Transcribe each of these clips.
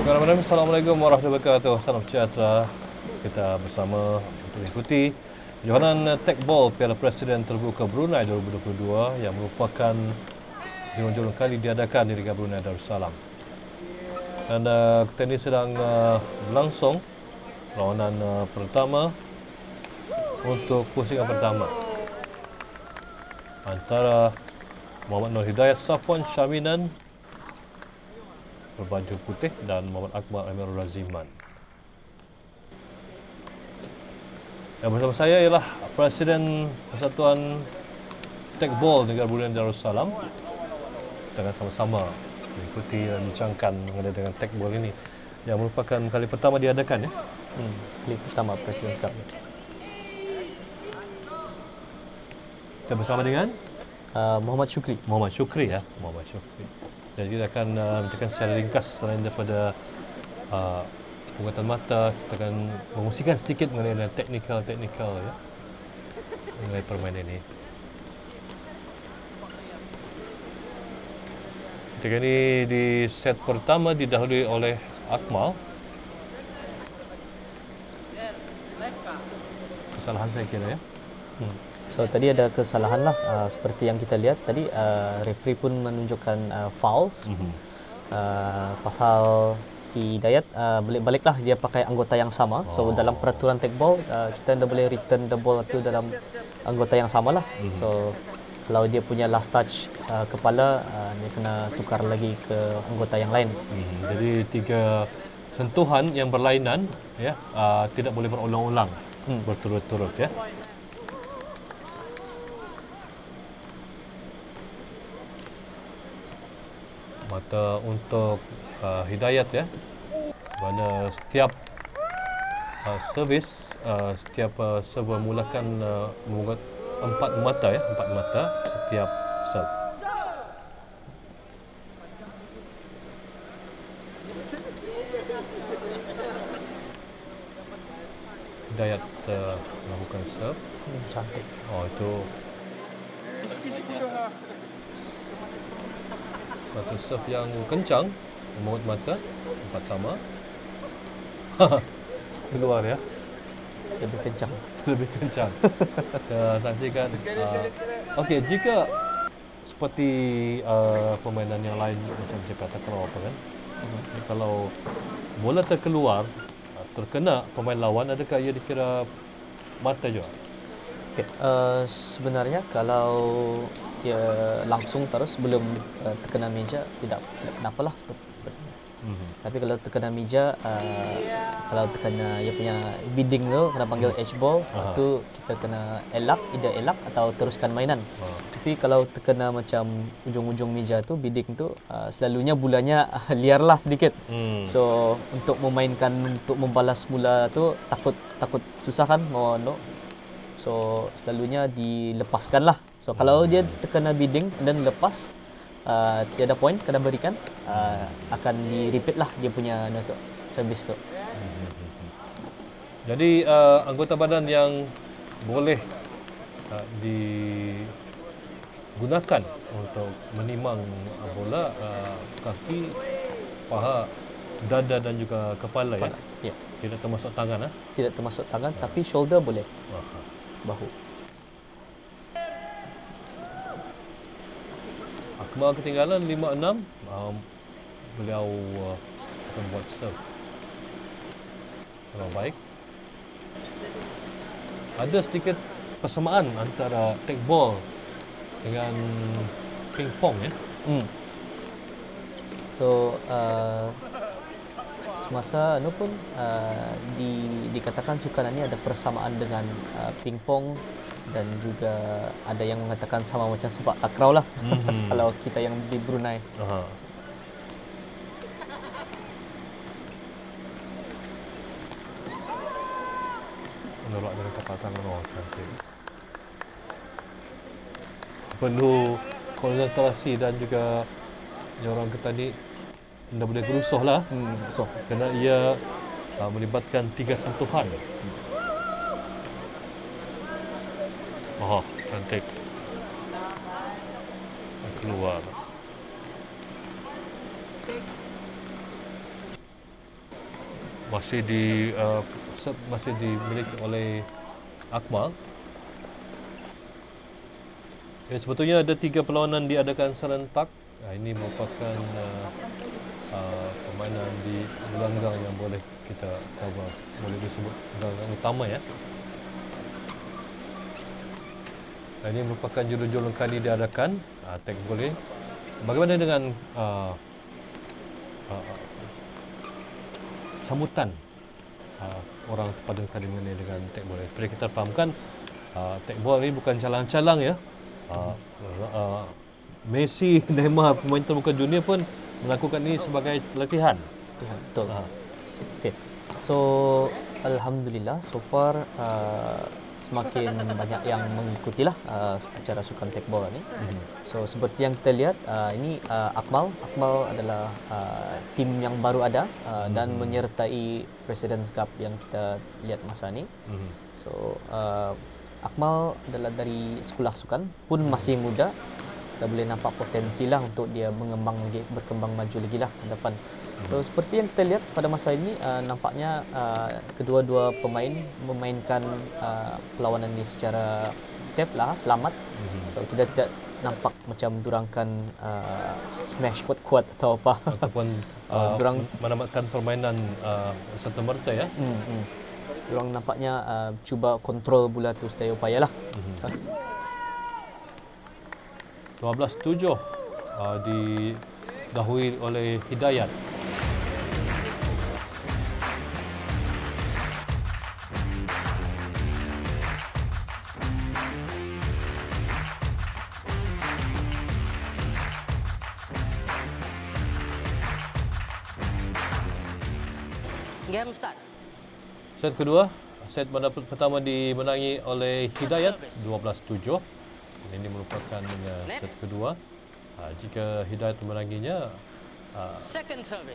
Bismillahirrahmanirrahim. Assalamualaikum warahmatullahi wabarakatuh. Salam sejahtera. Kita bersama untuk mengikuti Johanan Tekball Piala Presiden Terbuka Brunei 2022 yang merupakan jurung-jurung kali diadakan di Liga Brunei Darussalam. Dan kita ini sedang berlangsung perlawanan pertama untuk pusingan pertama antara Muhammad Nur Hidayat Safwan Syaminan berbaju putih dan Muhammad Akbar Amirul Raziman. Yang bersama saya ialah Presiden Persatuan Tekball Negara Brunei Darussalam. Kita akan sama-sama mengikuti dan bincangkan mengenai dengan Tekball ini yang merupakan kali pertama diadakan, ya. Kali pertama Presiden Cup. Kita bersama dengan Muhammad Syukri. Muhammad Syukri, ya. Muhammad Syukri. Dan kita akan bincangkan secara ringkas selain daripada penguatan mata, kita akan mengungsikan sedikit mengenai teknikal ya, mengenai permainan ini. Ketika ini di set pertama didahului oleh Akmal. Kesalahan saya kira, ya. So tadi ada kesalahan lah, seperti yang kita lihat tadi, referee pun menunjukkan fouls. Pasal si Dayat balik-baliklah dia pakai anggota yang sama. So dalam peraturan Tekball, kita tidak boleh return the ball itu dalam anggota yang sama lah. So kalau dia punya last touch kepala, dia kena tukar lagi ke anggota yang lain. Jadi 3 sentuhan yang berlainan, ya, tidak boleh berulang-ulang berturut-turut, ya. Mata untuk Hidayat, ya, mana setiap servis, setiap server mulakan membuat 4 mata, ya, 4 mata setiap serve. Hidayat melakukan serve. Cantik. Oh, itu satu serve yang kencang, memungut mata, 4 sama. Keluar, ya. Lebih kencang. Lebih kencang. Kita saksikan. Okey, jika seperti permainan yang lain macam sepak takraw apa kan, kalau bola terkeluar, terkena pemain lawan, adakah ia dikira mata juga? Okay. Sebenarnya kalau dia langsung terus belum terkena meja, tidak kenapalah sepertinya. Tapi kalau terkena meja, kalau terkena dia punya bidding tu, kena panggil edge ball, tu kita kena elak atau teruskan mainan. Tapi kalau terkena macam ujung-ujung meja tu, bidding tu, selalunya bulanya liarlah sedikit. So untuk memainkan, untuk membalas bola tu takut susah kan mau no. So selalunya dilepaskan lah. So kalau dia terkena bidding dan lepas, tiada poin kena berikan, akan di-repeat lah dia punya servis tu. Jadi anggota badan yang boleh digunakan untuk menimang bola, kaki, paha, dada dan juga kepala, ya. Ya. Tidak termasuk tangan, Tidak termasuk tangan, tapi shoulder boleh. Bahu. Akmal ketinggalan 5-6. Beliau akan buat serve yang baik. Ada sedikit persamaan antara tekball dengan pingpong, ya. So semasa pun dikatakan sukan ini ada persamaan dengan pingpong, dan juga ada yang mengatakan sama macam sepak takraw lah. Kalau kita yang di Brunei. Menolak dengan tapak tangan, cantik. Perlu konsentrasi dan juga orang kata ni anda boleh gerusuh lah, kerana ia melibatkan 3 sentuhan. Cantik. Keluar. masih dimiliki oleh Akmal. Sebetulnya ada 3 perlawanan diadakan serentak. Ini merupakan permainan di gelanggang yang boleh kita cover, boleh disebut gelanggang utama ya. Ini merupakan jurul-jurul kali diadakan tag boleh. Bagaimana dengan sambutan orang pada tadi mengenai dengan tag ball? Seperti kita fahamkan, tag ball ini bukan calang-calang ya. Messi, Neymar, pemain terbuka dunia pun melakukan ini sebagai latihan. Betul. Okay. So alhamdulillah so far semakin banyak yang mengikutilah acara sukan tag ball ni. So seperti yang kita lihat ini Akmal adalah tim yang baru ada dan menyertai President's Cup yang kita lihat masa ni. So Akmal adalah dari sekolah sukan pun masih muda. Kita boleh nampak potensi lah untuk dia berkembang maju lagi lah ke depan. So, seperti yang kita lihat pada masa ini nampaknya kedua-dua pemain memainkan perlawanan ini secara safe lah, selamat. So kita tidak nampak macam durangkan smash kuat-kuat atau apa ataupun durang menamatkan permainan serta-merta ya. Durang nampaknya cuba kontrol bola tu sedaya upaya lah. 12-7 didahului oleh Hidayat. Game start. Set kedua, set pertama dimenangi oleh Hidayat 12-7. Ini merupakan set kedua. Jika Hidayat memenanginya,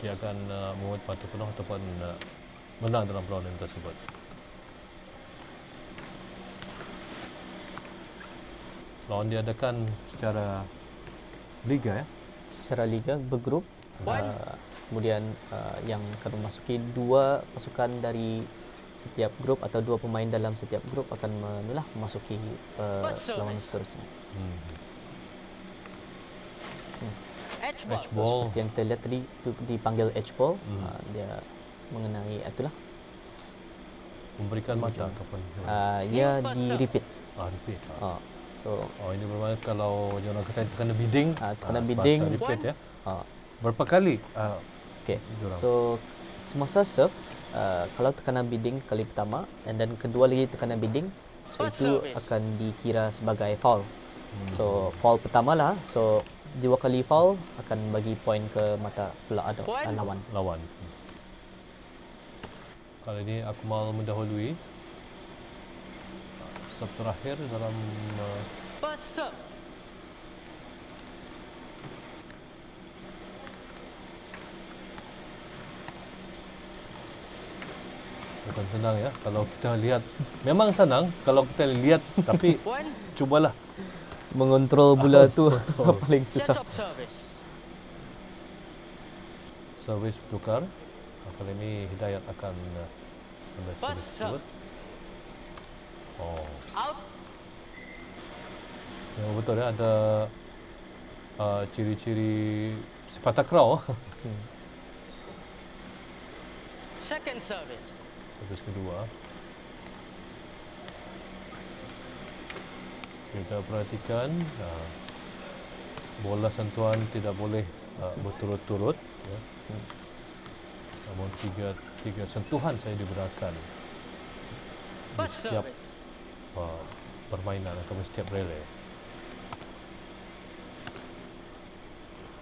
dia akan membuat mata penuh ataupun menang dalam perlawanan tersebut. Lawan diadakan secara liga ya. Secara liga bergrup. Kemudian yang akan memasuki 2 pasukan dari setiap grup atau 2 pemain dalam setiap grup akan memasuki lawan seterusnya. Edge ball. Seperti yang kita lihat tadi itu dipanggil edge ball. Dia mengenai itulah memberikan mata ataupun ia di repeat. Repeat. So ini bermakna kalau orang kata kena bidding, kena bidding repeat ya. Berapa kali? Okey. So semasa serve kalau tekanan bidding kali pertama dan kedua lagi tekanan bidding, so itu akan dikira sebagai foul. So foul pertama lah, so 2 kali foul akan bagi poin ke mata pula ada lawan. Kali ini Akmal mendahului. Serve terakhir dalam bukan senang ya kalau kita lihat. Memang senang kalau kita lihat tapi cubalah mengontrol bola tu paling susah. Servis bertukar. Kali ini Hidayat akan ambil servis tersebut. Ya, betul ya, ada ciri-ciri sepak takraw. Second service. Servis kedua. Kita perhatikan bola sentuhan tidak boleh berturut-turut ya. Namun tiga sentuhan saya diberikan di setiap permainan atau setiap relay.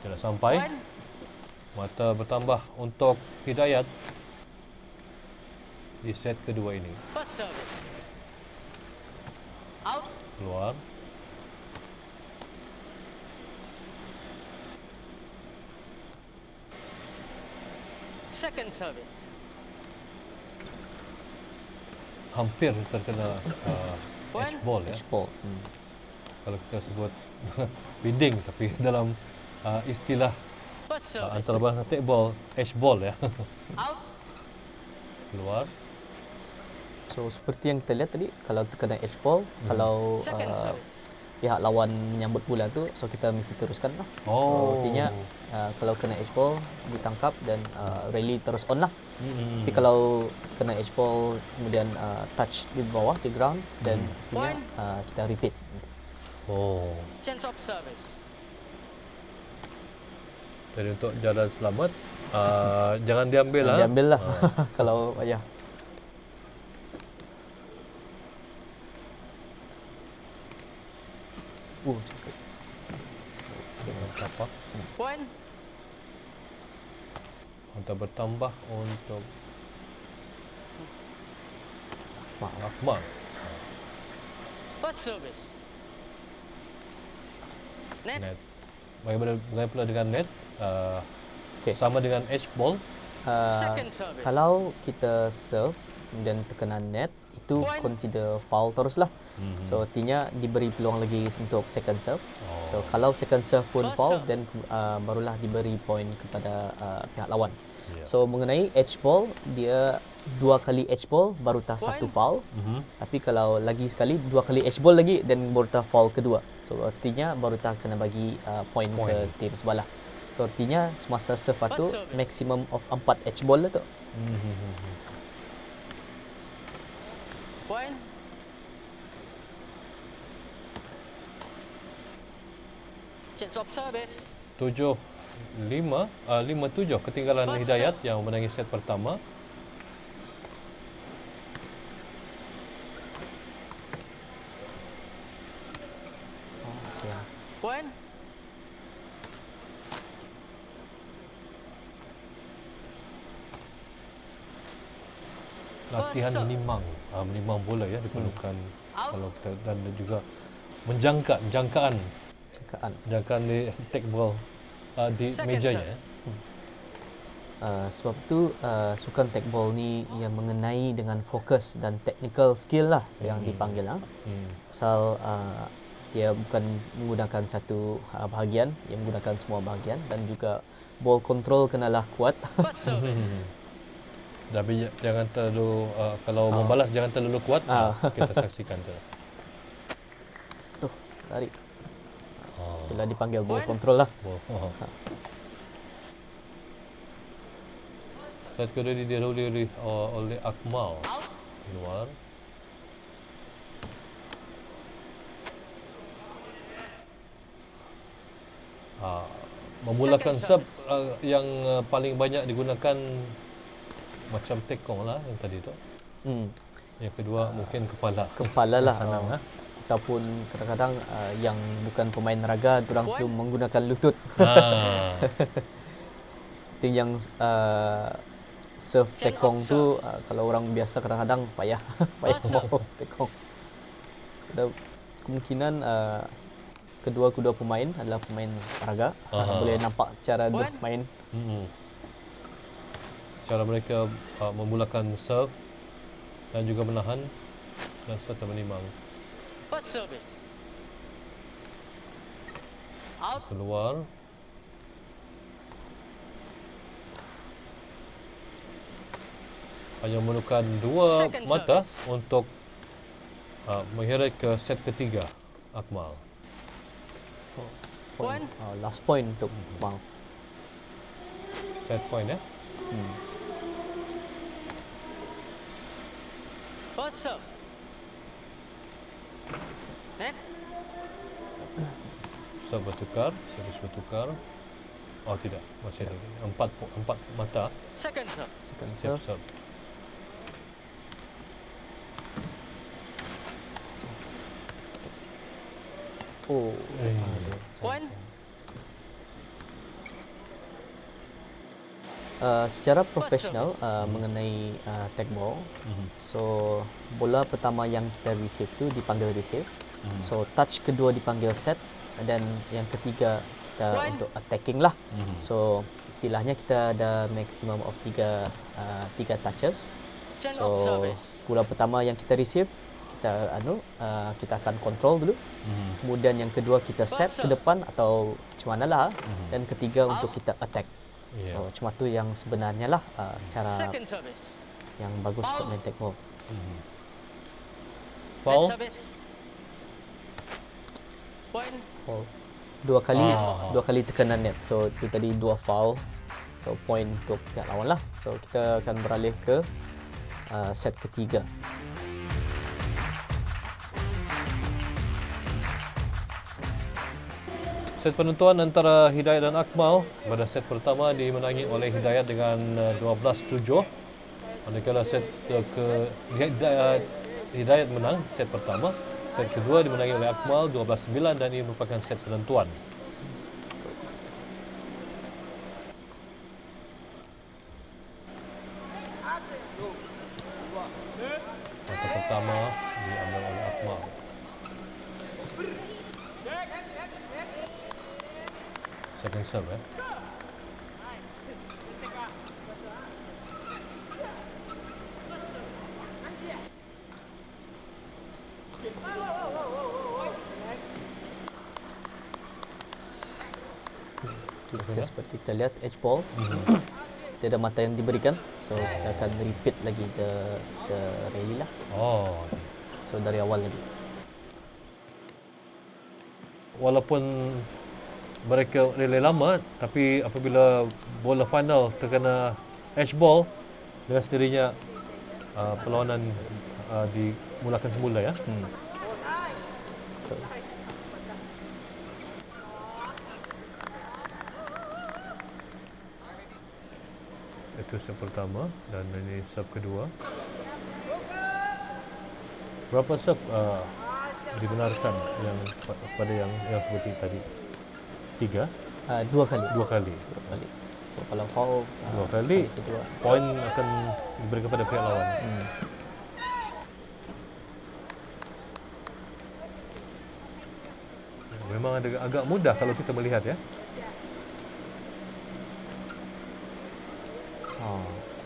Tidak sampai. Mata bertambah untuk Hidayat di set kedua ini. First service. Out. Keluar. Second service. Hampir terkena edge ball ya. Edge ball. Kalau kita sebut bidding, tapi dalam istilah First service. antarabangsa tag ball, edge ball ya. Out. keluar. So seperti yang kita lihat tadi, kalau terkena edge ball, kalau Second service. pihak lawan menyambut bola tu, so kita mesti teruskan lah. So Oh. artinya kalau kena edge ball ditangkap dan rally terus on lah. Hmm. Tapi kalau kena edge ball kemudian touch di bawah di ground, dan artinya kita repeat. Oh. Chance of service. Jadi untuk jalan selamat, jangan diambil lah. Diambil lah kalau payah. Cakap. Apa? Point. Untuk bertambah untuk Maaf. Akmal. First service. Net. Net. Bagaimana pula dengan net? Okey. Sama dengan edge ball. Second service. Kalau kita serve dan terkena net, itu Point. consider foul teruslah. So artinya diberi peluang lagi untuk second serve. Oh. So kalau second serve pun First foul, serve. then barulah diberi point kepada pihak lawan. Ya. So mengenai edge ball, dia 2 kali edge ball baru tak 1 Point. foul. Tapi kalau lagi sekali 2 kali edge ball lagi, dan baru tak foul kedua. So artinya baru tak kena bagi point ke Point. tim sebelah. So artinya semasa serve tu First service. maximum of 4 edge ball lah tu. Point. Chance of service. 5-7 ketinggalan First Hidayat yang memenangi set pertama. Point. Latihan First serve. menimang bola ya diperlukan Out. kalau kita, dan juga jangkaan di take ball di Second mejanya serve. ya. Sebab tu sukan tag ball ni yang mengenai dengan fokus dan technical skill lah yang dipanggil lah. Pasal dia bukan menggunakan satu bahagian, dia menggunakan semua bahagian, dan juga ball control kenalah kuat. First service. Tapi jangan terlalu kalau membalas jangan terlalu kuat. Kita saksikan tu. Tuh, tarik. Oh. Itulah dipanggil ball control lah. Set kedua didahului oleh Akmal. Out. Keluar. Memulakan serve yang paling banyak digunakan macam tekong lah yang tadi tu. Yang kedua mungkin kepala. Kepala lah. Senang lah. Ataupun kadang-kadang yang bukan pemain raga, diorang selalu menggunakan lutut. Itu yang serve Chain tekong of tu service. kalau orang biasa kadang-kadang payah First mau tekong. Ada kemungkinan kedua-kedua pemain adalah pemain raga. Boleh nampak cara dia Point. main. Cara mereka memulakan serve dan juga menahan dan serta menimang. First service. Out. Keluar. Hanya memerlukan 2 Second mata service. untuk mengheret ke set ketiga Akmal. Point. Last point untuk Mal. Set point ya. First serve. Net. Serve bertukar, servis bertukar. Oh tidak, masih lagi. Empat mata Second serve. Second setiap serve. serve. Oh. Point. Secara profesional mengenai tag ball, so bola pertama yang kita receive tu dipanggil receive. So touch kedua dipanggil set, dan yang ketiga kita Point. untuk attacking lah. So istilahnya kita ada maximum of 3 touches. Chain So of service. bola pertama yang kita receive, kita kita akan control dulu. Kemudian yang kedua kita set First ke serve. depan atau macam manalah, dan ketiga untuk kita attack. Ya. So, macam tu yang sebenarnya lah cara Second service. yang bagus untuk main tag ball. Foul. Net service. Point. Foul. Dua kali tekanan net. So itu tadi 2 foul. So point untuk pihak lawan lah. So kita akan beralih ke set ketiga. Set penentuan antara Hidayat dan Akmal pada set pertama dimenangi oleh Hidayat dengan 12-7. Manakala set ke Hidayat menang set pertama. Set kedua dimenangi oleh Akmal 12-9 dan ini merupakan set penentuan. Mata pertama diambil oleh Akmal. Second serve Kita seperti kita lihat edge ball. Tiada mata yang diberikan. So kita akan repeat lagi the rally lah. Oh. So dari awal lagi. Walaupun mereka relay lama, tapi apabila bola final terkena edge ball, dengan sendirinya perlawanan dimulakan semula ya. Betul. Itu serve pertama dan ini serve kedua. Berapa serve dibenarkan yang pada yang seperti tadi? 3? 2 kali. 2 kali. 2 kali. So kalau foul 2 kali, kedua. poin akan diberikan kepada pihak lawan. Memang agak mudah kalau kita melihat ya.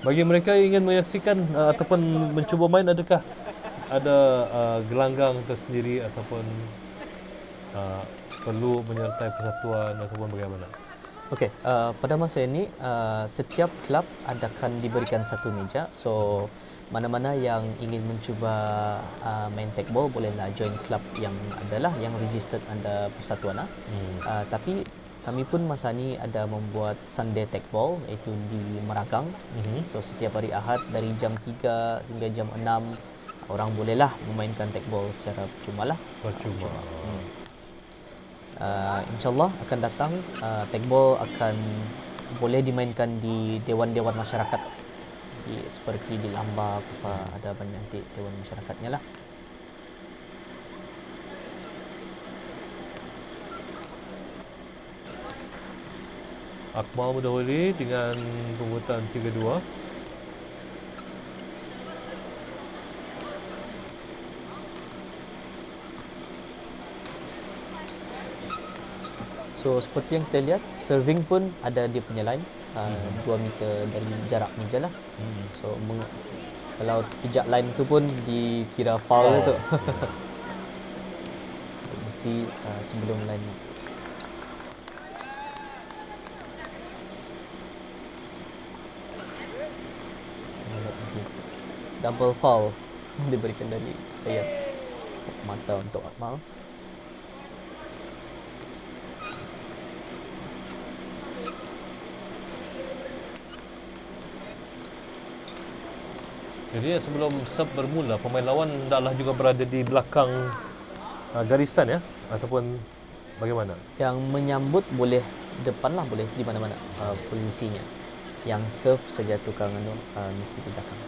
Bagi mereka yang ingin menyaksikan ataupun mencuba main, adakah ada gelanggang tersendiri ataupun perlu menyertai persatuan ataupun bagaimana? Okey, pada masa ini setiap kelab akan diberikan satu meja. So mana-mana yang ingin mencuba main tag ball bolehlah join kelab yang adalah yang registered under persatuan lah. Tapi kami pun masa ni ada membuat Sunday tag ball iaitu di Merakang. So setiap hari Ahad dari jam 3 hingga jam 6 orang bolehlah memainkan tag ball secara percuma lah. Percuma. InsyaAllah akan datang tag ball akan boleh dimainkan di dewan-dewan masyarakat seperti di Lambak, ada banyak nanti dewan masyarakatnya lah. Akmal mendahului dengan pungutan 3-2. So seperti yang kita lihat, serving pun ada dia punya line 2 meter dari jarak meja lah. So kalau pijak line tu pun dikira foul tu. So, mesti sebelum line ni. Lihat lagi. Double foul diberikan dari player. Mata untuk Akmal. Jadi sebelum serve bermula, pemain lawan hendaklah juga berada di belakang garisan ya, ataupun bagaimana? Yang menyambut boleh depan lah, boleh di mana-mana posisinya. Yang serve saja tukang mesti di belakang.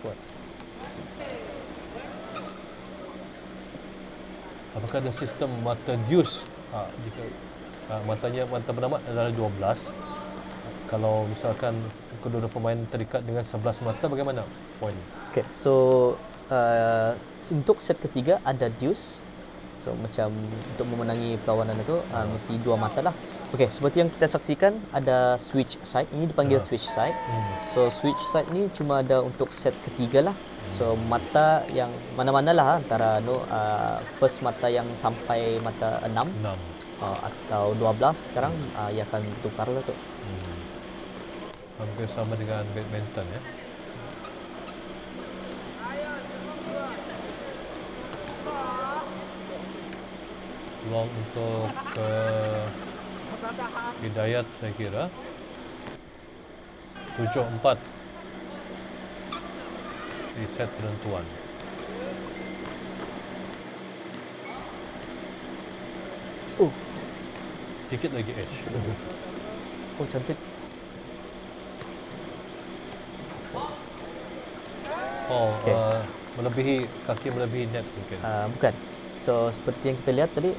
Kuat. Apakah ada sistem mata deuce? Jika mata penamat adalah 12. Kalau misalkan kedua-dua pemain terikat dengan 11 mata, bagaimana poin? Okay, so untuk set ketiga ada deuce. So macam untuk memenangi perlawanan itu mesti 2 mata lah. Okay, seperti yang kita saksikan ada switch side. Ini dipanggil switch side. So switch side ni cuma ada untuk set ketiga lah. So mata yang mana-manalah antara first mata yang sampai mata 6 6. atau 12 sekarang ia akan tukar lah tu. Hampir sama dengan badminton ya. Peluang untuk Hidayat saya kira 7-4 di set penentuan. Sedikit lagi edge. Oh cantik. Okay. Melebihi kaki melebihi net mungkin. Bukan. So seperti yang kita lihat tadi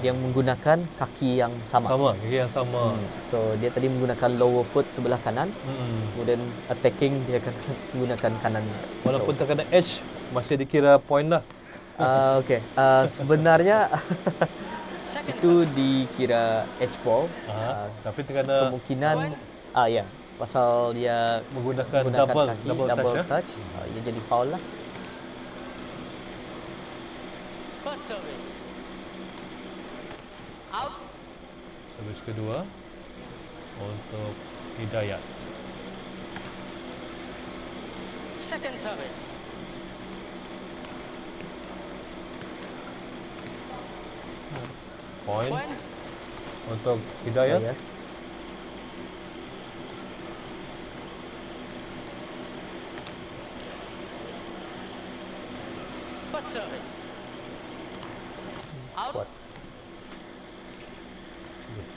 dia menggunakan kaki yang sama. Kaki yang sama. So dia tadi menggunakan lower foot sebelah kanan. Kemudian attacking dia akan menggunakan kanan. Walaupun terkena edge masih dikira point lah. Okey. Sebenarnya itu dikira edge ball. Tapi terkena kemungkinan ya, pasal dia menggunakan kaki double touch, ia jadi foul lah. First service. Out. Servis kedua untuk Hidayat. Second service. Point Point. untuk Hidayat. First service. Out.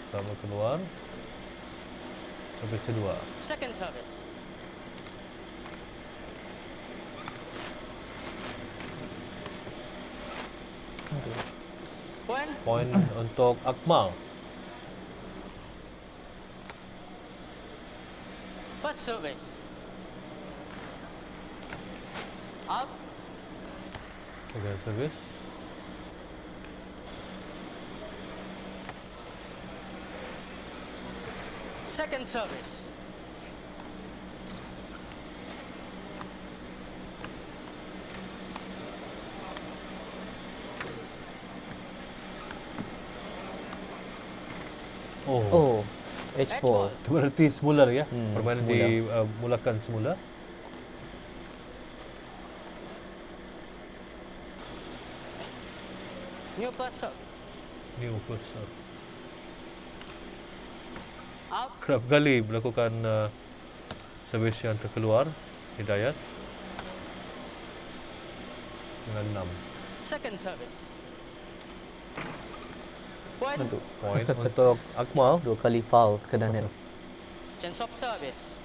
Pertama keluar. Servis kedua. Second service. Point untuk Akmal. First service. Out. Second service. Second service. Edge ball. Itu berarti semula ya. Permainan semula. dimulakan semula. New first serve. New first serve. Out. Kerap kali melakukan servis yang terkeluar Hidayat dengan 6. Second service. Point. Point untuk Akmal. 2 kali foul kena net. Chance of service.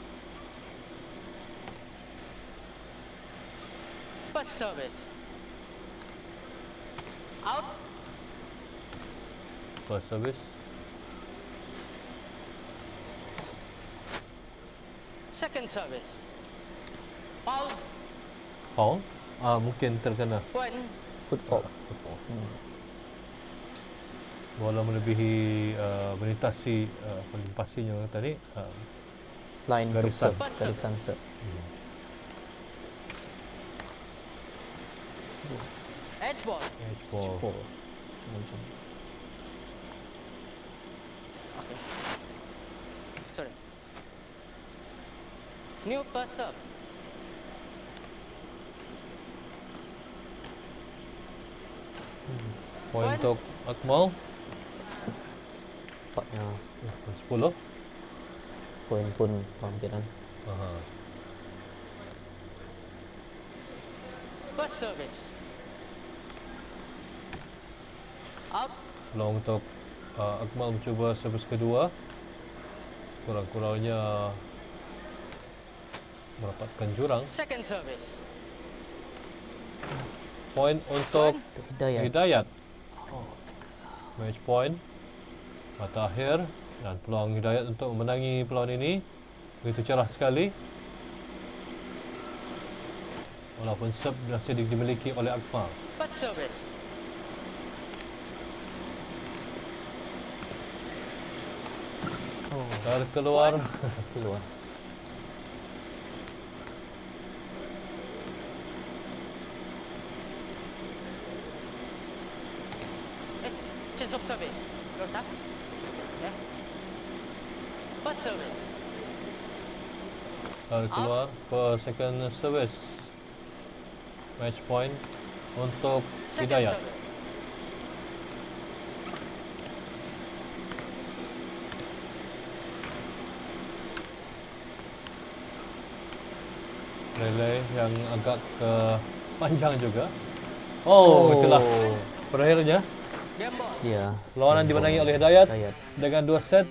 First service. Out. First service. Second service. Foul. Foul. Mungkin terkena Point. Foot foul. bola melebihi melintasi melintasinya tadi Line untuk garisan. serve, garisan serve. Edge ball. Edge ball. Ball. Cuma-cuma. Okay. Sorry. New first serve. Point untuk Akmal. Nampaknya 10. poin pun hampiran. First service. Out. Peluang untuk Akmal mencuba servis kedua. Kurang-kurangnya merapatkan jurang. Second service. Point untuk Untuk Hidayat. Hidayat. Match point. Mata akhir dan peluang Hidayat untuk memenangi peluang ini begitu cerah sekali. Walaupun serve masih dimiliki oleh Akmal. First service. Terkeluar. Keluar. First service. Lalu keluar per second service. Match point untuk Second Hidayat. service. Relay yang agak ke panjang juga. Oh, itulah berakhirnya. Game ball. Ya. Lawanan dimenangi oleh Hidayat Hidayat. dengan 2 set.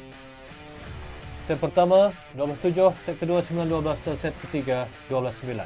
Set pertama 12-7, set kedua 9-12 dan set ketiga 12-9.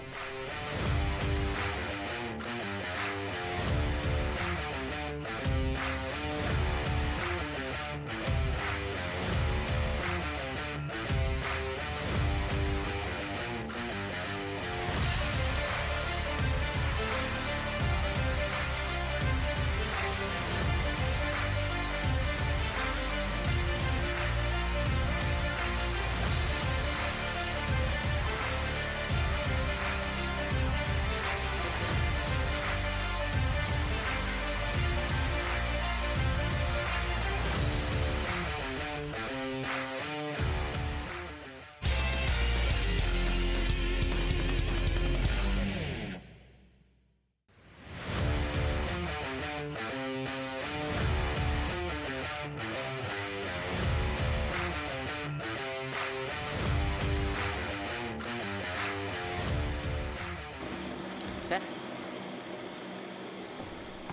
Okay.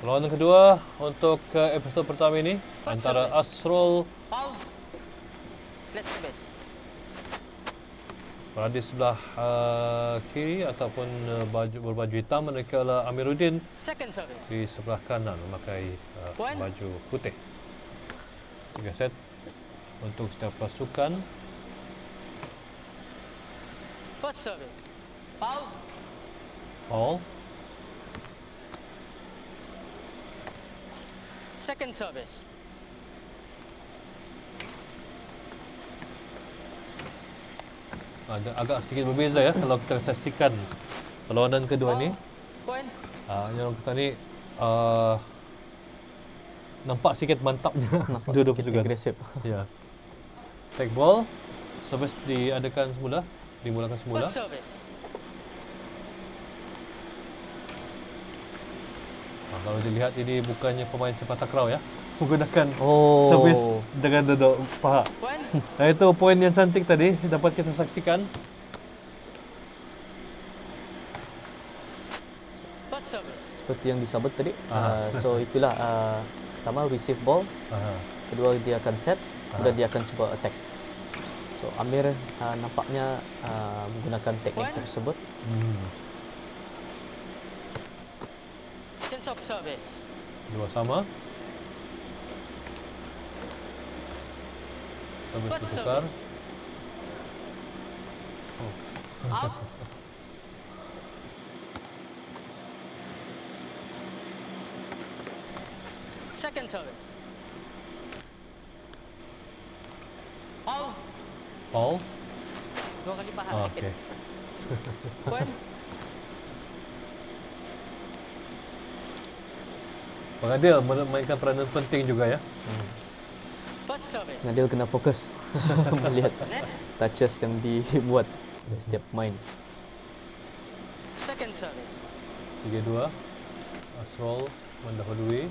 Lawanan kedua untuk episod pertama ini antara Asrul Foul. Flat service. berada di sebelah kiri ataupun berbaju hitam, manakala Amiruddin Second service. di sebelah kanan memakai Puan. baju putih. 3 set untuk setiap pasukan. First service. Foul. All. Second service. Agak sedikit berbeza ya kalau kita saksikan perlawanan kedua ni. Point. Yang kita ni nampak sikit mantapnya Nampak dua-dua sedikit pasukan. agresif. Ya. Take ball. Service diadakan semula, dimulakan semula. First service. Kalau dilihat ini bukannya pemain sepak takraw ya. Menggunakan Oh. servis dengan duduk paha. Point. Nah, itu poin yang cantik tadi dapat kita saksikan. First service. Seperti yang disabut tadi. Ah. So itulah pertama receive ball, Aha. kedua dia akan set, kemudian dia akan cuba attack. So Amir nampaknya menggunakan teknik One. tersebut. Change of service. Dua sama. Servis First bertukar. service. Out. Second service. Foul. All. 2 kali paha. Okey. Point. Pengadil memainkan peranan penting juga ya. First service. Nadil kena fokus melihat Net. touches yang dibuat oleh setiap pemain. Second service. 3-2. Asrul mendahului.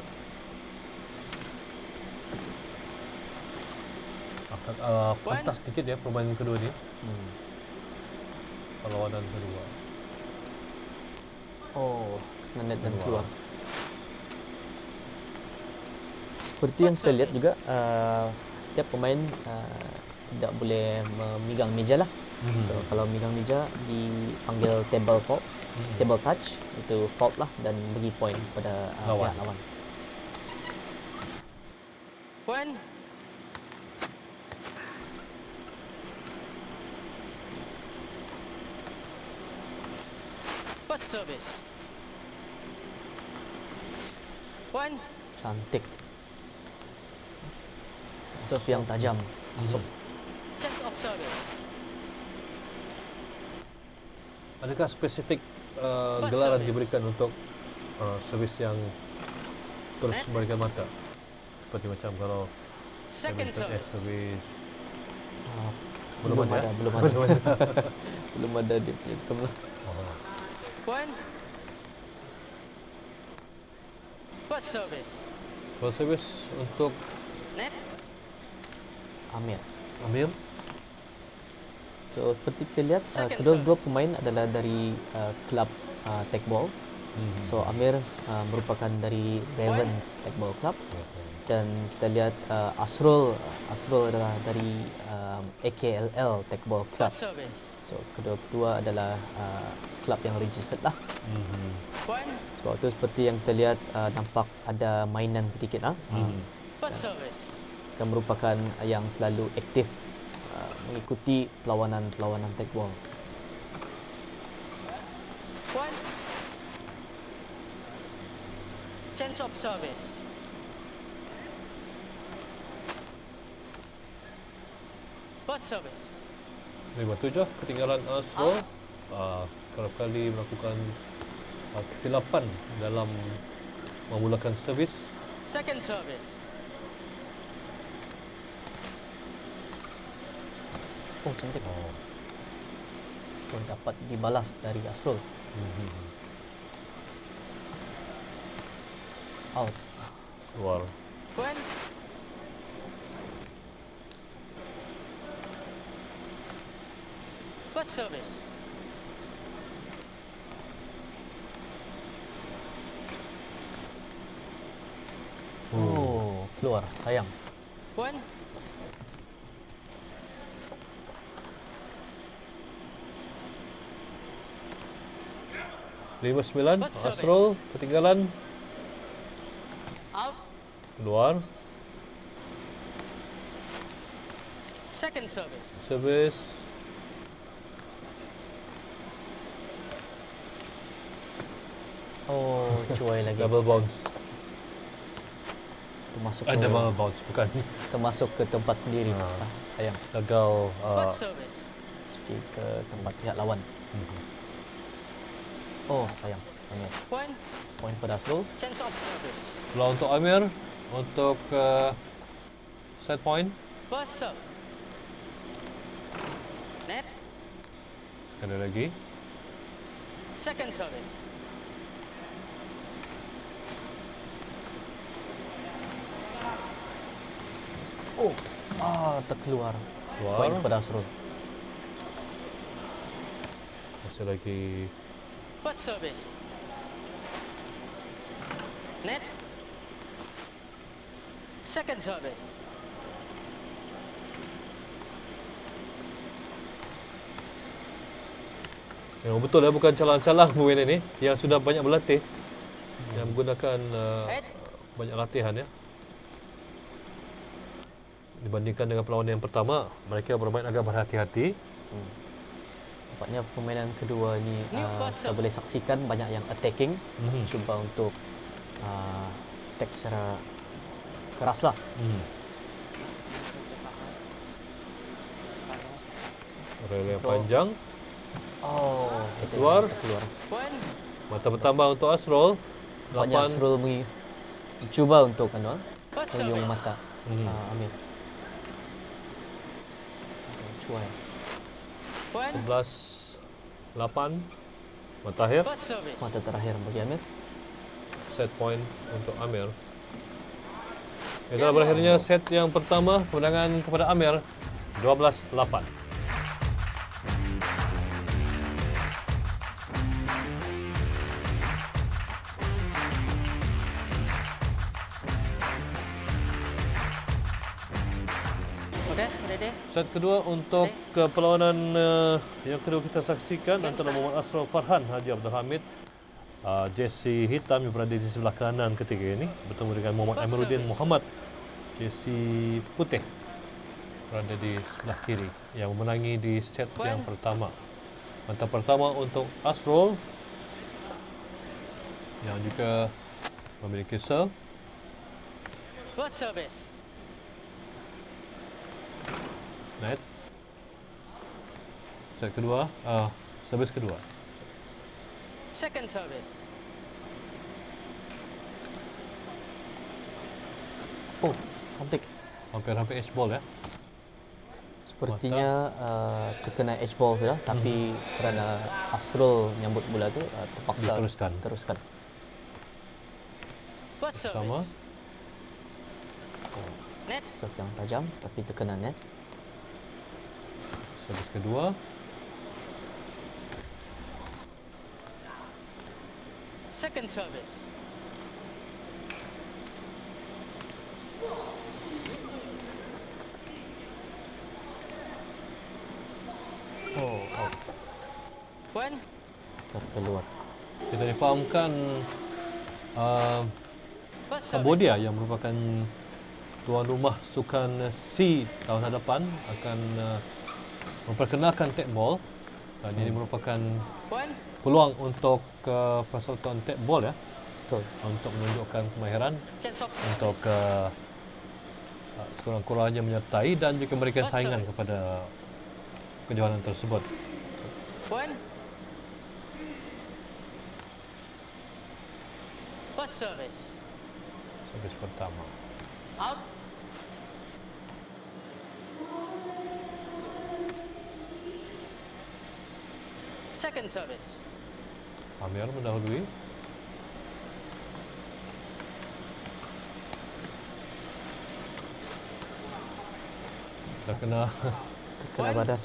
Pantas sedikit ya permainan kedua ni. Perlawanan kedua. Oh, kena net dan Keluar. keluar. Seperti yang kita lihat juga, setiap pemain tidak boleh memegang meja lah. So kalau megang meja dipanggil table fault, table touch, itu fault lah dan bagi point pada Lawan. pihak lawan. Point. First service. Point. Cantik. Serve yang tajam masuk. Change of service. Adakah spesifik First gelaran service. diberikan untuk servis yang terus Net. memberikan mata? Seperti macam kalau Second Hamilton S service. servis. Belum ada. belum ada. Belum ada dia punya term lah. One. First service. First service untuk Net. Amir. Amir. So seperti kita lihat Second kedua-dua service. pemain adalah dari klub Tekball. So Amir merupakan dari Ravens Tekball Club dan kita lihat Asrul adalah dari AKLL Tekball Club. First service. So kedua-dua adalah klub yang registered lah. One. Sebab itu seperti yang kita lihat nampak ada mainan sedikit lah. First service. Yang merupakan yang selalu aktif mengikuti perlawanan Tekball. One. Chance of service. First service. 5-7 ketinggalan Asrul. Kerap kali melakukan kesilapan dalam memulakan servis. Second service. Oh cantik. Oh dapat dibalas dari Asrul. Out. Keluar. One. First service. Oh keluar, sayang. One. Lima 9 First service. Asrul ketinggalan. Out. Keluar. Second service. Servis. Oh cuai lagi. Double bounce. Double bounce bukan. Termasuk ke tempat sendiri. Sayang. Gagal First service. Sikit ke tempat pihak lawan. Oh sayang. Amir. One. Poin pada Asrul. Chance of service. peluang untuk Amir untuk set point. First serve. Net. Sekali lagi. Second service. Oh, terkeluar. Keluar. Poin pada Asrul. Masih lagi. First service. Net. Second service. Yang betul ya, bukan calang-calang pemain ini yang sudah banyak berlatih, yang menggunakan banyak latihan ya. Dibandingkan dengan perlawanan yang pertama, mereka bermain agak berhati-hati. Nampaknya permainan kedua ini kita boleh saksikan banyak yang attacking, cuba untuk attack secara keras lah. Rel yang panjang. Oh, Keluar. Keluar. One. Mata bertambah untuk Asrul. Banyak Asrul cuba untuk First menyung service. mata Amir. Cuai. One. 11-8. Matakhir. First service. Mata terakhir bagi Amir. Set point untuk Amir. Itulah berakhirnya set yang pertama, kemenangan kepada Amir 12-8. Okay, ready? Set kedua untuk perlawanan yang kedua kita saksikan antara Muhammad Asrul Farhan Haji Abdul Hamid, jersey hitam yang berada di sebelah kanan ketiga ini bertemu dengan Muhammad Amiruddin Muhammad, jersey putih berada di sebelah kiri yang memenangi di set yang pertama. Mata pertama untuk Asrul yang juga memiliki serve. First service. Net. Set kedua, servis kedua. Second service. Oh, cantik. Hampir-hampir edge ball ya. Sepertinya terkena edge ball sudah, tapi kerana Asrul menyambut bola tu terpaksa teruskan. First Sama. service. Net. Serve yang tajam tapi terkena net. Servis kedua. Second service. Oh, out. Point. Terkeluar. Kita difahamkan First Cambodia service. yang merupakan tuan rumah Sukan C tahun hadapan akan memperkenalkan tekbol, dan ini merupakan Point. peluang untuk persatuan tekbol ya Betul. untuk menunjukkan kemahiran Chance of untuk service. sekurang-kurangnya menyertai dan juga memberikan First saingan service. kepada kejohanan tersebut. Point. First service. Servis pertama. Out. Second service. Amir mendahului. Dah kena Terkena badan.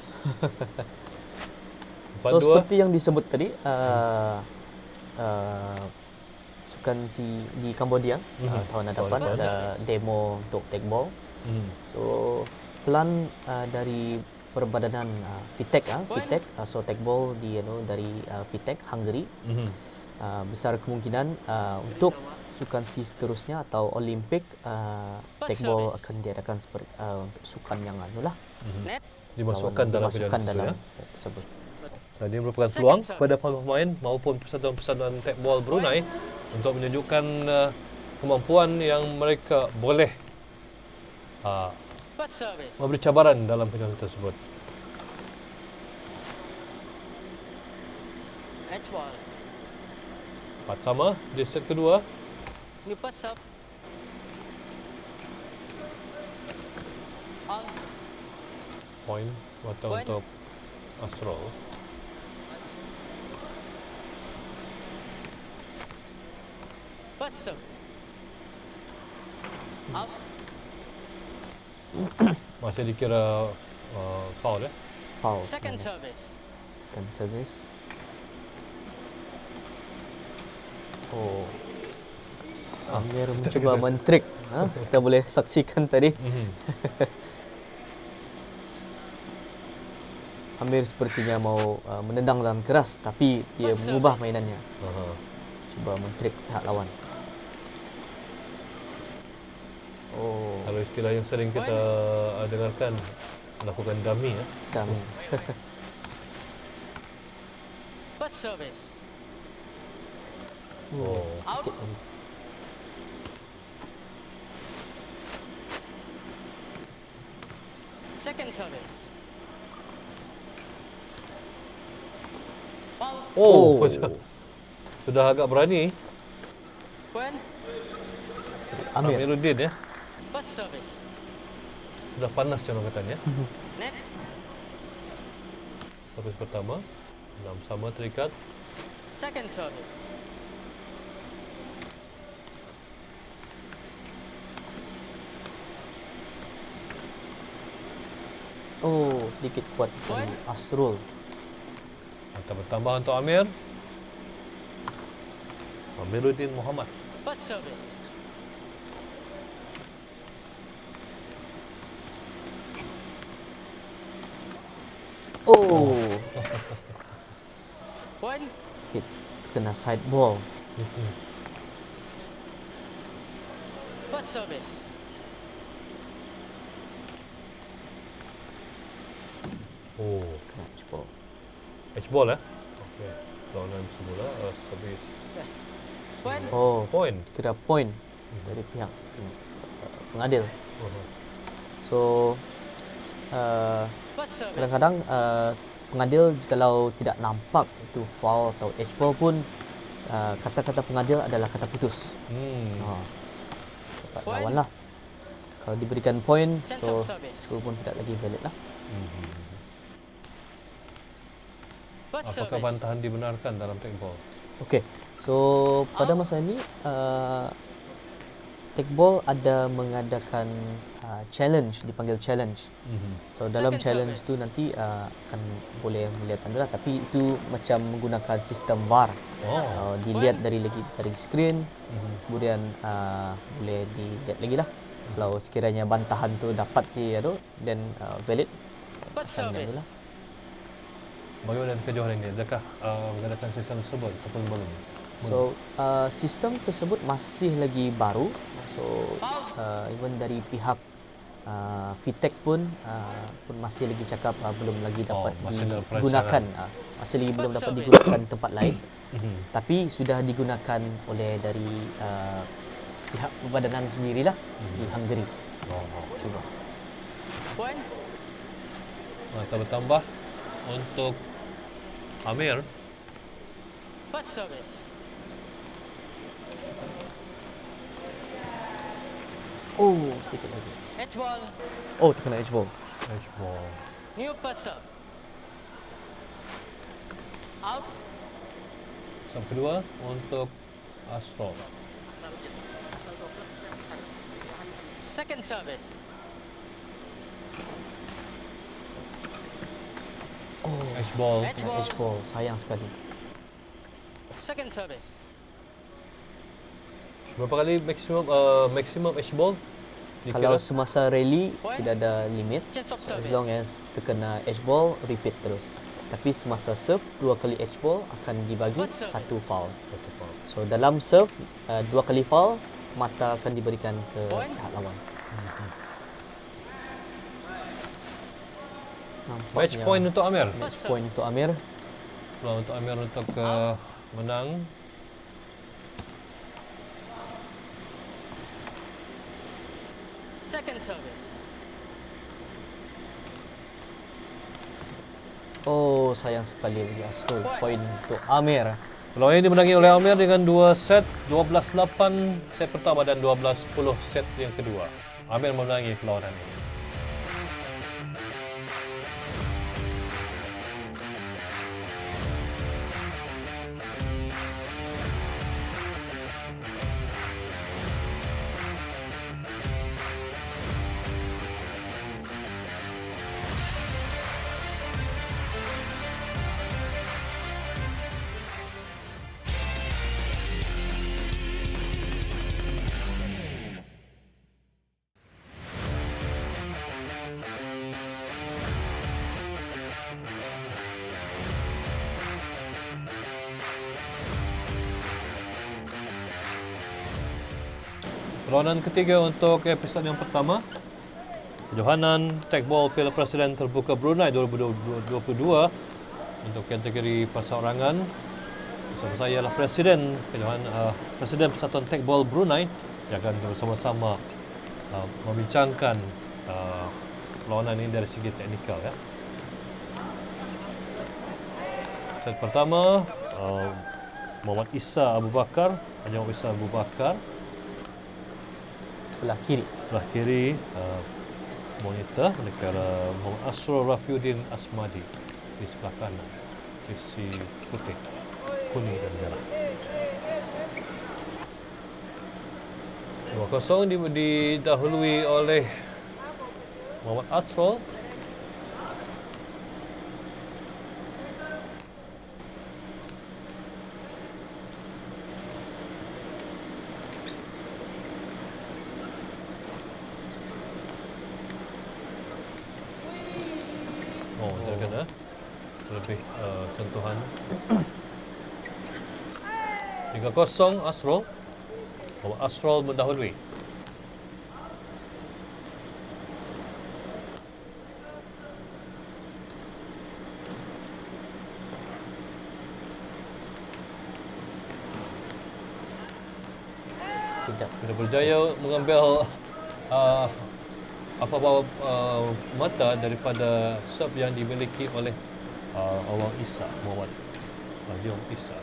4-2. So seperti yang disebut tadi, sukan si di Cambodia tahun hadapan Tahun ada demo untuk tekbol. So pelan dari perbadanan FITEC so tekbol di dari FITEC Hungary, besar kemungkinan untuk sukan si seterusnya atau Olimpik tekbol service. akan diadakan seperti untuk sukan yang lah Net. dimasukkan dalam dimasukkan kejohanan dalam ya. tersebut. Dan ini merupakan Second peluang service. kepada pemain maupun persatuan-persatuan tekbol Brunei untuk menunjukkan kemampuan yang mereka boleh First service. memberi cabaran dalam kejohanan tersebut. Edge ball. 4 sama di set kedua. New pass up. All. Point mata Point. untuk Asrul. First serve. Out. Masih dikira foul ya. Foul. Second service. Second service. Oh. Amir mencuba mentrik. Kita boleh saksikan tadi. Amir sepertinya mau menendang dengan keras, tapi dia First mengubah service. mainannya. Cuba mentrik pihak lawan. Oh, Kalau istilah yang sering kita dengarkan, melakukan dummy ya. kami. First service. Oh. Out. Second service. Ball. Oh, sudah agak berani Point. Amir. Amiruddin ya. First service. Sudah panas macam orang katanya. Net. Servis pertama 6 sama terikat. Second service. Oh, sedikit kuat dari Asrul. Mata bertambah untuk Amir. Amiruddin Muhammad. First service. Oh, Point. sedikit kena side ball. First service. Oh, Kena edge ball. edge ball ya. Okey. Lawanan semula servis Point. Oh, point. kira point dari pihak pengadil. So, First service. kadang-kadang pengadil jikalau tidak nampak itu foul atau edge ball pun kata-kata pengadil adalah kata putus. Dapat Point. lawan lah. Kalau diberikan point, Chance so of service. skor pun tidak lagi valid lah. First Apakah service. bantahan dibenarkan dalam tag ball? Okey. So pada masa ini Tekball ada mengadakan challenge, dipanggil challenge. So dalam Second challenge service. tu nanti akan boleh melihat tanda lah, tapi itu macam menggunakan sistem VAR. Oh. Dilihat dari skrin, kemudian boleh dilihat lagi lah. Kalau sekiranya bantahan tu dapat then valid First akan service. lah. Bagaimana kejohanan ini? Adakah mengadakan sistem tersebut ataupun belum? So sistem tersebut masih lagi baru. So even dari pihak Fitech pun masih lagi cakap belum lagi dapat masih dalam digunakan, perancangan. masih lagi belum dapat Service. digunakan tempat lain. Tapi sudah digunakan oleh dari pihak perbadanan sendirilah di Hungary. Cuba. Point. Mata bertambah untuk Amir. First service. Oh, sedikit lagi. Edge ball. Oh, terkena edge ball. Edge ball. New first serve. Out. Serve kedua untuk Astro. Second service. Oh, Edge ball. Edge terkena ball. edge ball. Sayang sekali. Second service. Berapa kali maksimum edge ball? Kalau semasa rally Point. tidak ada limit. Change of As service. long as terkena edge ball, repeat terus. Tapi semasa serve, 2 kali edge ball akan dibagi First service. 1 foul. Satu foul. So dalam serve, 2 kali foul, mata akan diberikan ke Point. pihak lawan. Match point untuk Amir. Match point untuk Amir. Peluang untuk Amir untuk menang. Second service. Oh, sayang sekali lagi Astro. Point untuk Amir. Peluang ini dimenangi oleh Amir dengan 2 set, 12-8 set pertama dan 12-10 set yang kedua. Amir memenangi perlawanan ini. Perlawanan ketiga untuk episod yang pertama. Kejohanan Tag Ball Piala Presiden Terbuka Brunei 2022 untuk kategori perseorangan. Bersama saya ialah Presiden Presiden Persatuan Tag Ball Brunei yang akan bersama-sama membincangkan perlawanan ini dari segi teknikal ya. Set pertama Muhammad Isa Abu Bakar, Haji Isa Abu Bakar. Sebelah kiri. Sebelah kiri monitor negara Muhammad Asrul Rafiuddin Asmadi di sebelah kanan jersey putih, kuning dan merah. 2-0 didahului oleh Muhammad Asrul. Terkena lebih sentuhan. 3-0 Asrul. Muhammad Asrul mendahului. Tidak berjaya mengambil apa-apa mata daripada serve yang dimiliki oleh Awang Isa, Muhammad Yong Isa.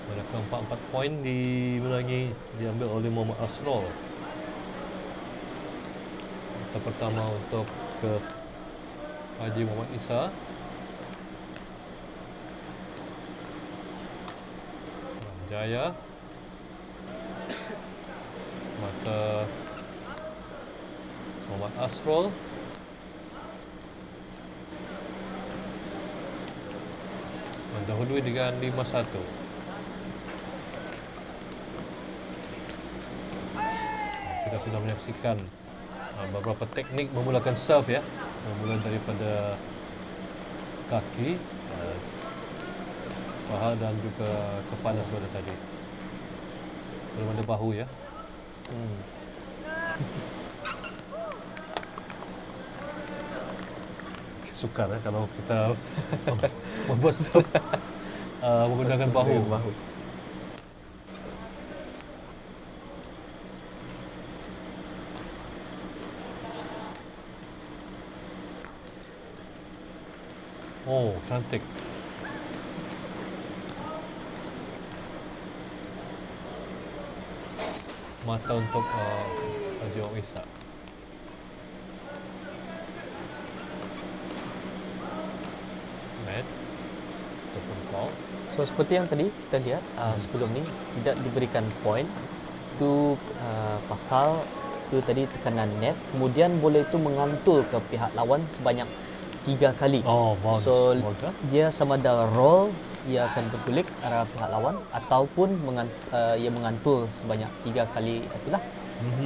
Manakala 4 poin diambil oleh Muhammad Asrul. Mata pertama untuk ke Haji Muhammad Isa. Jaya. Mata Muhammad Asrul. Mendahului dengan 5-1. Kita sudah menyaksikan beberapa teknik memulakan serve ya. Bermula daripada kaki, paha dan juga kepala seperti tadi. Belum ada bahu ya. Sukar kalau kita membuat serve menggunakan bahu. Oh, cantik. Mata untuk Haji Muhammad Isa. Net. Ataupun call. So seperti yang tadi kita lihat sebelum ni tidak diberikan point. Itu pasal itu tadi tekanan net, kemudian bola itu mengantul ke pihak lawan sebanyak 3 kali. Oh, bounce. So Bounce, ha? dia sama ada roll, ia akan bergulik arah pihak lawan, ataupun ia mengantul sebanyak 3 kali itulah.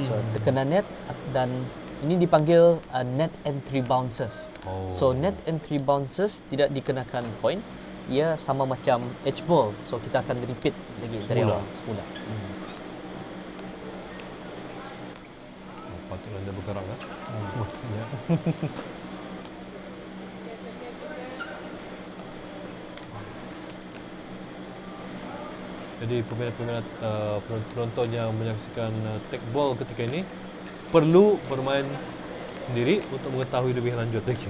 So tekanan net, dan ini dipanggil net entry bounces. Oh. So net entry bounces tidak dikenakan point. Ia sama macam edge ball. So kita akan repeat lagi dari Semula. awal semula. Patutlah dia bergerak kan? Ya. Jadi peminat-peminat penonton yang menyaksikan tag ball ketika ini perlu bermain sendiri untuk mengetahui lebih lanjut lagi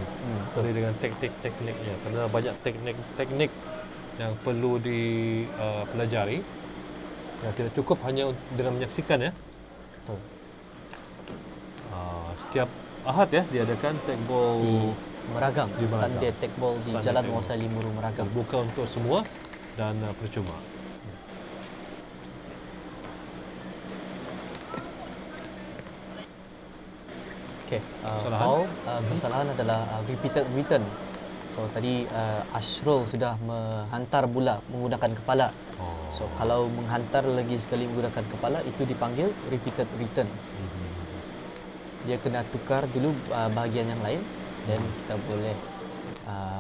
terkait dengan tekniknya, kerana banyak teknik yang perlu dipelajari. Yang tidak cukup hanya dengan menyaksikan ya. Betul. Setiap Ahad ya diadakan tag ball Di Meragang, Di Meragang. Sunday Tag Ball di Sunday Jalan Tag Ball. Wasa Limuru Meragang. terbuka untuk semua dan percuma. Okey, Kesalahan? foul kesalahan adalah repeated return. So tadi Ashrul sudah menghantar bola menggunakan kepala. So kalau menghantar lagi sekali menggunakan kepala itu dipanggil repeated return. Dia kena tukar dulu bahagian yang lain dan kita boleh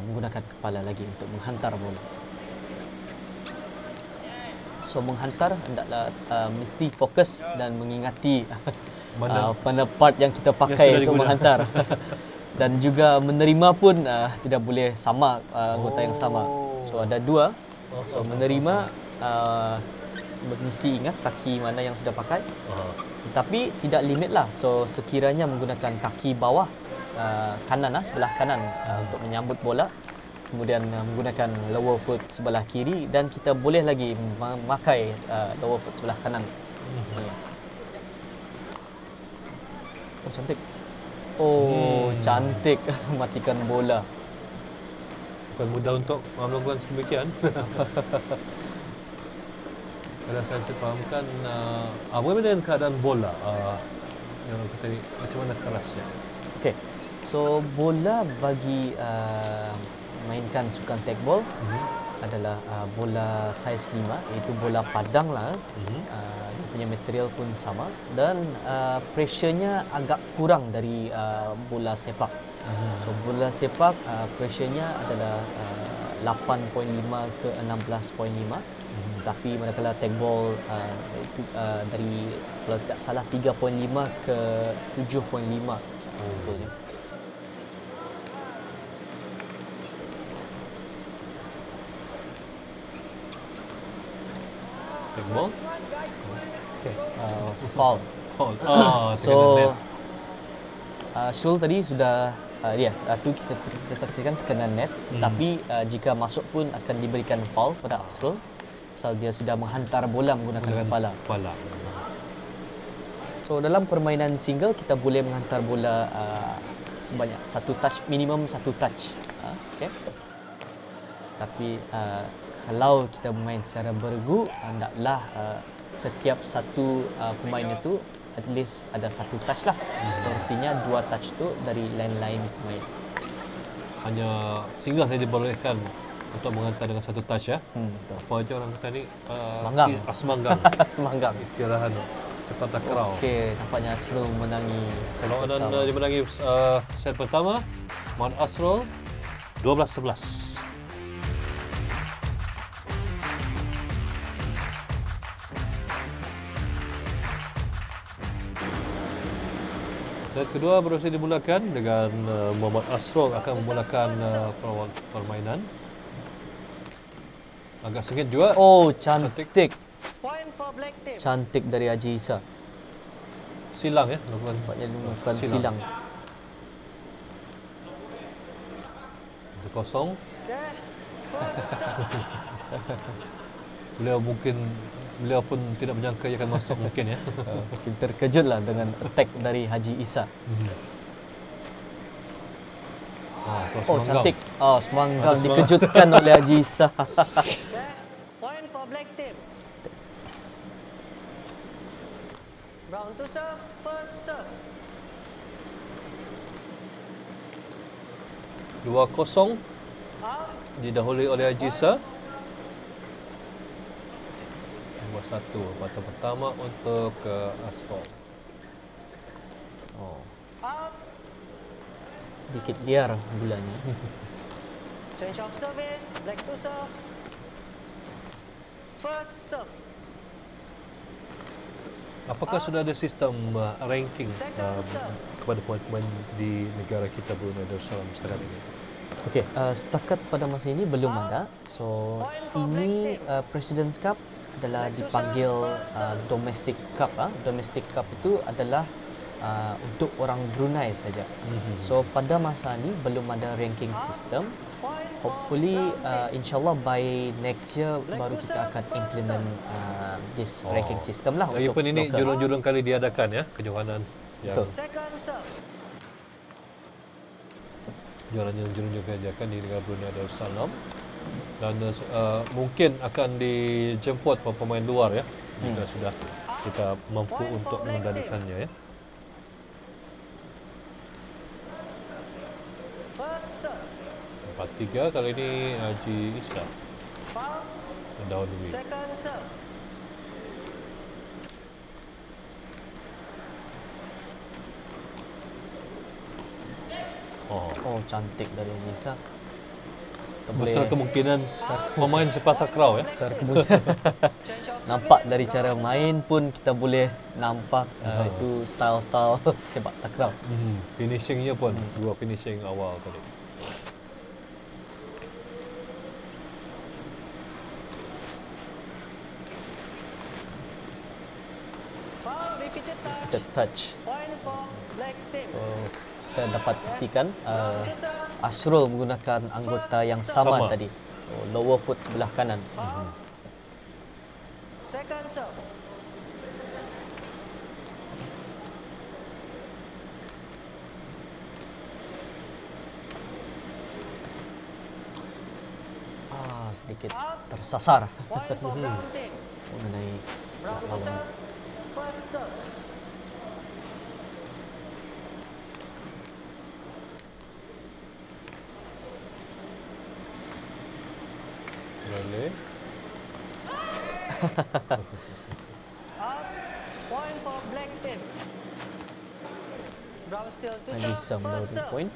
menggunakan kepala lagi untuk menghantar bola. So menghantar hendaklah mesti fokus dan mengingati Mana? pada part yang kita pakai sudah untuk digunakan. menghantar. Dan juga menerima pun tidak boleh sama anggota yang sama. So ada 2. So menerima mesti ingat kaki mana yang sudah pakai. Tetapi tidak limit lah. So sekiranya menggunakan kaki bawah kanan sebelah kanan untuk menyambut bola, kemudian menggunakan lower foot sebelah kiri, dan kita boleh lagi memakai lower foot sebelah kanan. Oh cantik. Oh cantik matikan bola. Bukan mudah untuk melakukan sedemikian. Kalau saya fahamkan, bagaimana dengan keadaan bola yang kita ni, macam mana kerasnya? Okey. So bola bagi mainkan sukan tag ball adalah bola saiz 5, iaitu bola padang lah. Dia punya material pun sama, dan pressure-nya agak kurang dari bola sepak. So bola sepak pressure-nya adalah 8.5 ke 16.5. Tapi manakala tag ball itu dari, kalau tidak salah, 3.5 ke 7.5. Betulnya. Tag ball? Okay. Foul. Foul. So Syul tadi sudah itu kita saksikan tekanan net, tapi jika masuk pun akan diberikan foul pada Asrul pasal dia sudah menghantar bola menggunakan kepala. So dalam permainan single kita boleh menghantar bola sebanyak satu touch, minimum satu touch. Okay. Tapi kalau kita bermain secara beregu, hendaklah setiap satu pemain itu at least ada satu touch lah. Artinya 2 touch tu dari lain-lain pemain. Hanya single saja dibolehkan untuk menghantar dengan satu touch ya. Betul. Apa aja orang kata ni? Semanggang. Semanggang. Semanggang. Istilahan sepak takraw. Okey, nampaknya Asrul menangi set Perlawanan pertama. dimenangi set pertama. Muhammad Asrul 12-11. Set kedua berhasil dimulakan dengan Muhammad Asrul akan memulakan permainan. Agak sengit juga. Oh, cantik. Point for black team. Cantik dari Haji Isa. Silang ya. Lakukan Nampaknya melakukan silang. 1-0. Okay. First serve. Beliau pun tidak menyangka ia akan masuk mungkin ya. Mungkin terkejutlah dengan attack dari Haji Isa. Terus Oh, Semanggang. cantik. Oh, Semanggang Semanggang. dikejutkan oleh Haji Isa. Okay. Point for black team. Round to serve. First serve. 2-0 Out. didahului oleh Haji Isa. 2-1 patah pertama untuk Asrul. Oh, Out. sedikit liar bulannya. Change of service. Black to serve. First serve. Apakah sudah ada sistem ranking Second serve. kepada pemain-pemain di negara kita Brunei Darussalam setakat ini? Okey, setakat pada masa ini belum ada. So, ini President's Cup adalah dipanggil Domestic Cup. Domestic Cup itu adalah untuk orang Brunei saja. So, pada masa ini belum ada ranking system. Point for Hopefully, brown team. insyaAllah by next year baru kita akan implement this ranking system lah. Lagipun ini local. jurung-jurung kali diadakan ya, kejohanan yang Betul. Second serve. kejohanan yang jurung-jurung kali diadakan di negara Brunei Darussalam. Dan mungkin akan dijemput pemain luar ya, jika sudah kita mampu untuk mengendalikannya ya. First serve. 4-3 kali ini Haji Isa Foul. mendahului. Second serve. Oh, cantik dari Haji Isa. Kita Besar kemungkinan pemain sepak takraw ya. besar kemungkinan. Change of Nampak service. dari cara main pun kita boleh nampak itu style-style sepak takraw. Finishingnya pun dua finishing awal tadi. Foul. Repeated touch. The touch. Point for black team. Kita dapat saksikan Round to serve. Asrul menggunakan anggota yang sama, Sama. tadi. Lower foot sebelah kanan. Foul. Second serve. Sedikit Out. tersasar Point for brown team. mengenai Round to lawan. serve. First serve. Boleh. Out. Point for black team. Brown still to Haji Isa serve. First mendapatkan serve. poin.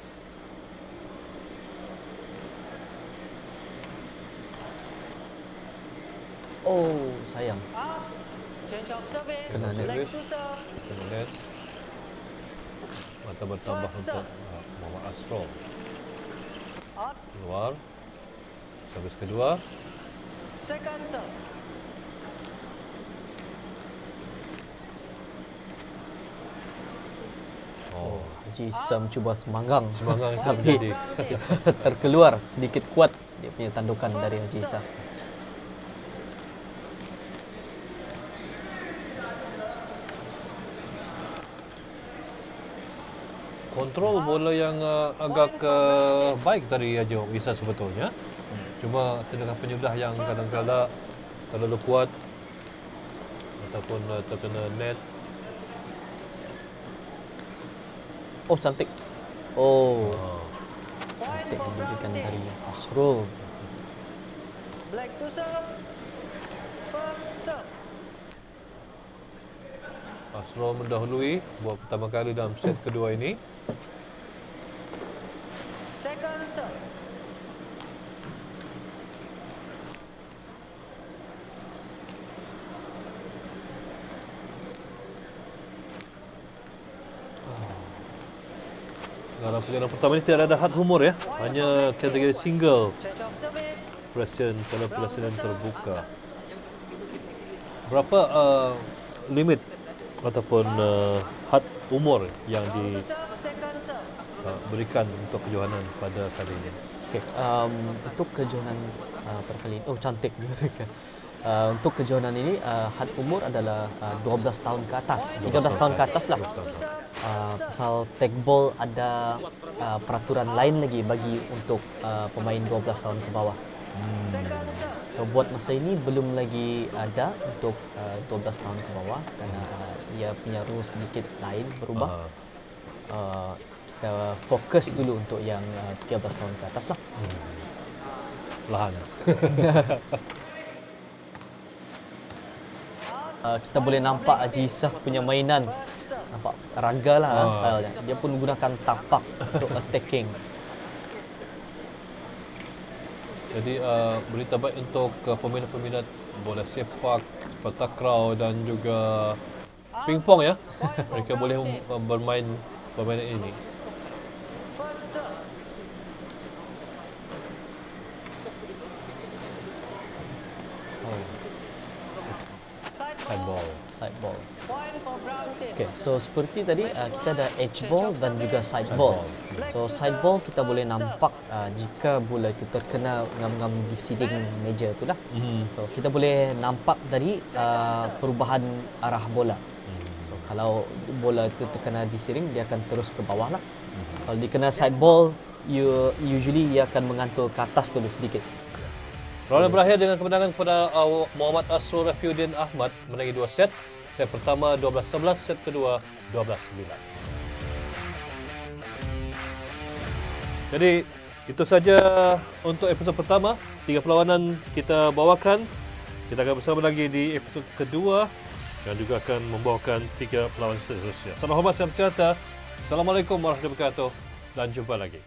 Oh, sayang. Out. Change of service. Kena net. Black to serve. Kemudian mata bertambah First untuk serve. Muhammad Asrul. Out. Keluar. Servis kedua. Second serve. Oh, Haji Isa mencuba semanggang. Semanggang itu Point menjadi for brown team. Terkeluar sedikit kuat dia punya tandukan dari Haji Isa. kontrol bola yang agak baik dari Jom Isa sebetulnya. Cuma tindakan penyudah yang kadang-kadang terlalu kuat ataupun terkena net. Oh, cantik. Oh, Point cantik for brown diberikan team. dari Asrul. Black to serve. First serve. Asrul mendahului buat pertama kali dalam set kedua ini. Second serve. Dalam perjalanan pertama ini tidak ada had humor ya. Hanya kategori single Change of service. presiden terbuka. Berapa limit ataupun had umur yang Round to serve. Second serve. diberikan untuk kejohanan pada kali ini? Okey, untuk kejohanan pada kali ini, oh cantik diberikan. Untuk kejohanan ini, had umur adalah 12 tahun ke atas, 13 tahun ke atas lah. To serve. Pasal tag ball ada peraturan lain lagi bagi untuk pemain 12 tahun ke bawah. Second serve. So, buat masa ini belum lagi ada untuk 12 tahun ke bawah kerana dia punya rules sedikit lain berubah. Kita fokus dulu untuk yang 13 tahun ke atas lah. Lahan. Kita boleh nampak Haji Isah punya mainan. First serve. Nampak raga lah stylenya. Dia pun gunakan tapak untuk attacking. Jadi berita baik untuk peminat-peminat bola sepak, sepak takraw dan juga pingpong ya. Mereka boleh bermain permainan ini. First serve. Side Side ball. ball. Side ball. Point for brown team. Okay, so seperti tadi kita ada edge ball dan juga side ball. So side ball kita boleh nampak jika bola itu terkena ngam-ngam di siring meja itulah. So kita boleh nampak dari perubahan arah bola. So kalau bola itu terkena di siring dia akan terus ke bawah lah. Kalau dikena side ball usually ia akan mengantul ke atas dulu sedikit. Perlawanan berakhir dengan kemenangan kepada Muhammad Asrul Rafiuddin Ahmad menangi 2 set. Set pertama 12-11, set kedua 12-9. Jadi itu saja untuk episod pertama. 3 perlawanan kita bawakan. Kita akan bersama lagi di episod kedua dan juga akan membawakan 3 perlawanan seterusnya. Salam hormat, salam sejahtera. Assalamualaikum warahmatullahi wabarakatuh dan jumpa lagi.